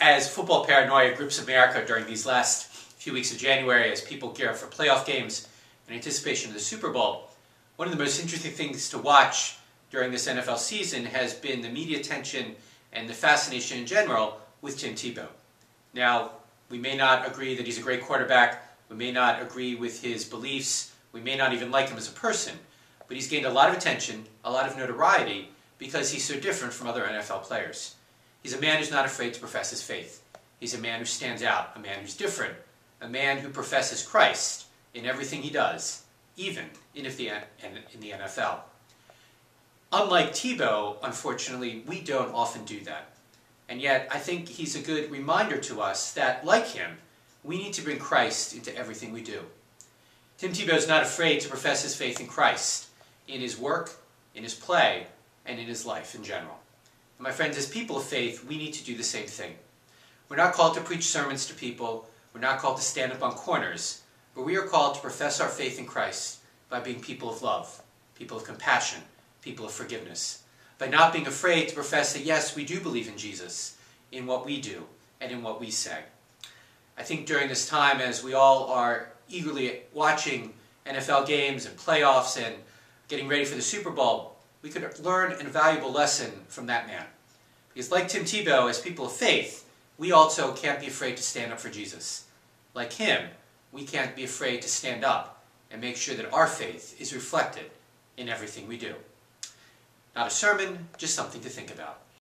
As football paranoia grips America during these last few weeks of January, as people gear up for playoff games in anticipation of the Super Bowl, one of the most interesting things to watch during this NFL season has been the media attention and the fascination in general with Tim Tebow. Now, we may not agree that he's a great quarterback, we may not agree with his beliefs, we may not even like him as a person, but he's gained a lot of attention, a lot of notoriety, because he's so different from other NFL players. He's a man who's not afraid to profess his faith. He's a man who stands out, a man who's different, a man who professes Christ in everything he does, even in the NFL. Unlike Tebow, unfortunately, we don't often do that. And yet, I think he's a good reminder to us that, like him, we need to bring Christ into everything we do. Tim Tebow is not afraid to profess his faith in Christ, in his work, in his play, and in his life in general. And my friends, as people of faith, we need to do the same thing. We're not called to preach sermons to people, we're not called to stand up on corners, but we are called to profess our faith in Christ by being people of love, people of compassion, people of forgiveness, by not being afraid to profess that yes, we do believe in Jesus, in what we do and in what we say. I think during this time, as we all are eagerly watching NFL games and playoffs and getting ready for the Super Bowl, we could learn a valuable lesson from that man. Because like Tim Tebow, as people of faith, we also can't be afraid to stand up for Jesus. Like him, we can't be afraid to stand up and make sure that our faith is reflected in everything we do. Not a sermon, just something to think about.